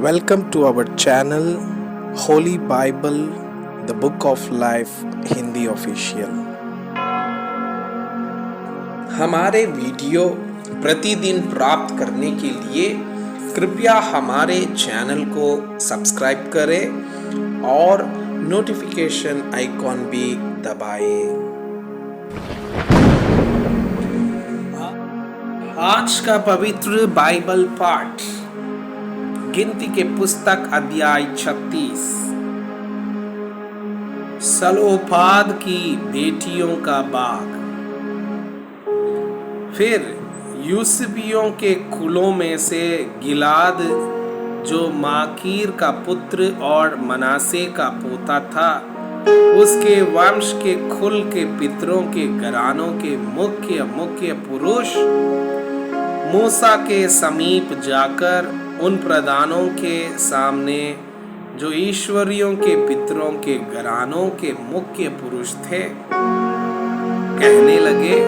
Welcome to our channel Holy Bible, the Book of Life Hindi official. हमारे video प्रतिदिन प्राप्त करने के लिए कृपया हमारे चैनल को सब्सक्राइब करें और नोटिफिकेशन आइकॉन भी दबाएं। आज का पवित्र बाइबल पाठ गिनती के पुस्तक अध्याय 36। सलोपाद की बेटियों का बाग। फिर यूसुफियों के कुलों में से गिलाद, जो माकीर का पुत्र और मनासे का पोता था, उसके वंश के कुल के पितरों के घरानों के मुख्य पुरुष मूसा के समीप जाकर उन प्रधानों के सामने, जो ईश्वरियों के पितरों के घरानों के मुख्य पुरुष थे, कहने लगे,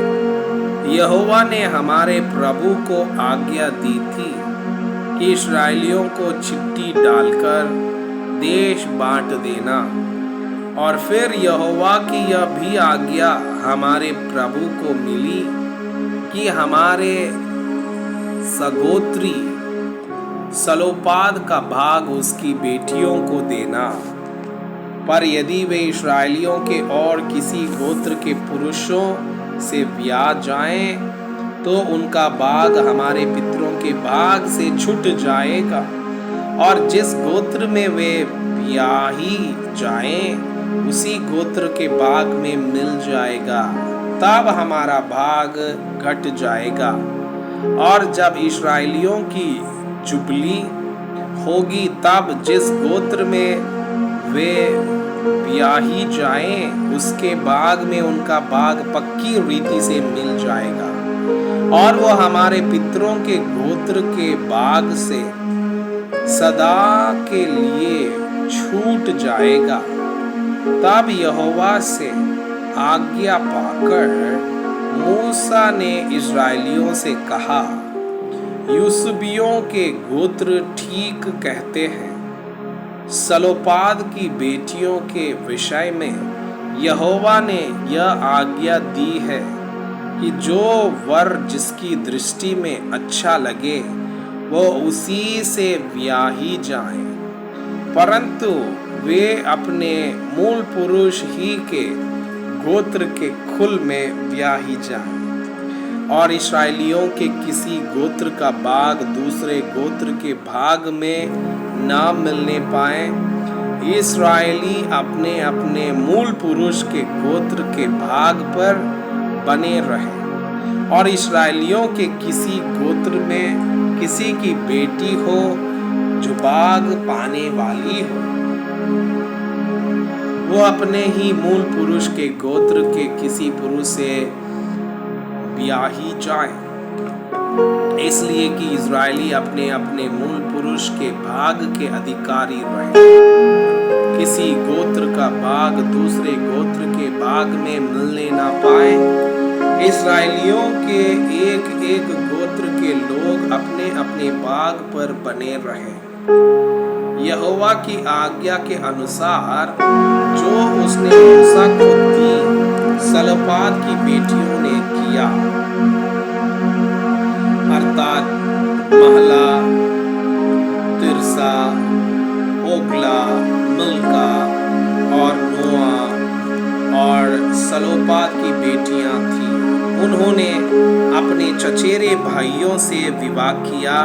यहोवा ने हमारे प्रभु को आज्ञा दी थी कि इस्राएलियों को चिट्ठी डालकर देश बांट देना। और फिर यहोवा की यह भी आज्ञा हमारे प्रभु को मिली कि हमारे सगोत्री सलोपाद का भाग उसकी बेटियों को देना। पर यदि वे इस्राएलियों के और किसी गोत्र के पुरुषों से ब्याह जाएं, तो उनका भाग हमारे पितरों के भाग से छूट जाएगा, और जिस गोत्र में वे ब्याही जाएं, उसी गोत्र के भाग में मिल जाएगा। तब हमारा भाग घट जाएगा। और जब इस्राएलियों की जुबली होगी, तब जिस गोत्र में वे ब्याही जाएं, उसके भाग में उनका भाग पक्की रीति से मिल जाएगा, और वो हमारे पितरों के गोत्र के भाग से सदा के लिए छूट जाएगा। तब यहोवा से आज्ञा पाकर मूसा ने इस्राएलियों से कहा, यूसुफियों के गोत्र ठीक कहते हैं। सलोपाद की बेटियों के विषय में यहोवा ने यह आज्ञा दी है कि जो वर जिसकी दृष्टि में अच्छा लगे, वो उसी से ब्याही जाएं, परंतु वे अपने मूल पुरुष ही के गोत्र के कुल में ब्याही जाएं। और इस्राएलियों के किसी गोत्र का भाग दूसरे गोत्र के भाग में ना मिलने पाए। इस्राएली अपने अपने मूल पुरुष के गोत्र के भाग पर बने रहे। और इस्राएलियों के किसी गोत्र में किसी की बेटी हो जो भाग पाने वाली हो, वो अपने ही मूल पुरुष के गोत्र के किसी पुरुष से ब्याही जाए, इसलिए कि इजरायली अपने अपने मूल पुरुष के भाग के अधिकारी रहे। किसी गोत्र का भाग दूसरे गोत्र के भाग में मिलने ना पाए। इस्राएलियों के एक एक गोत्र के लोग अपने अपने भाग पर बने रहे, यहोवा की आज्ञा के अनुसार जो उसने मूसा को दी। सलोपाद की बेटियों ने किया, अर्थात महला, तिरसा, ओगला, मिल्का और नोआ और सलोपाद की बेटियां थीं। उन्होंने अपने चचेरे भाइयों से विवाह किया।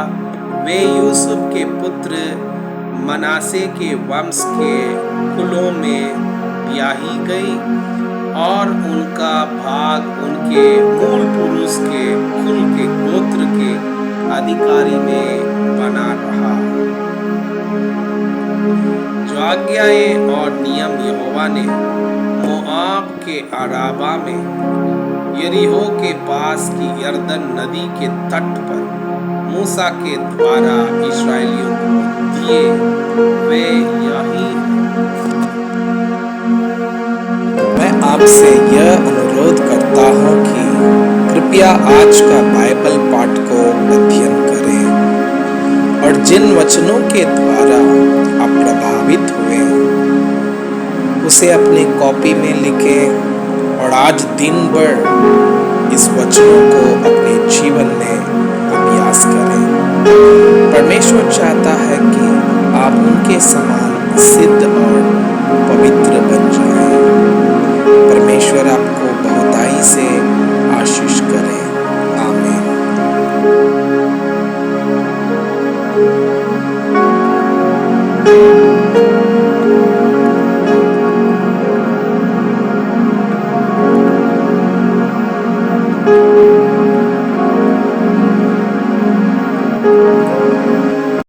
वे यूसुफ के पुत्र मनासे के वंश के कुलों में ब्याही गई, और उनका भाग उनके मूल पुरुष के कुल के गोत्र के अधिकारी में बना रहा। जो आज्ञाएं और नियम यहोवा ने मोआब के अराबा में यरीहो के पास की यरदन नदी के तट पर मूसा के द्वारा इस्राएलियों को दिए, वे यही। मैं आपसे यह अनुरोध करता हूँ कि कृपया आज का बाइबल पाठ को अध्ययन करें। और जिन वचनों के द्वारा आप प्रभावित हुए उसे अपने कॉपी में लिखें और आज दिन भर इस वचनों को अपने जीवन में अभ्यास करें। परमेश्वर चाहता है कि आप उनके समान सिद्ध और पवित्र बन जाएं। परमेश्वर आपको बहुताई से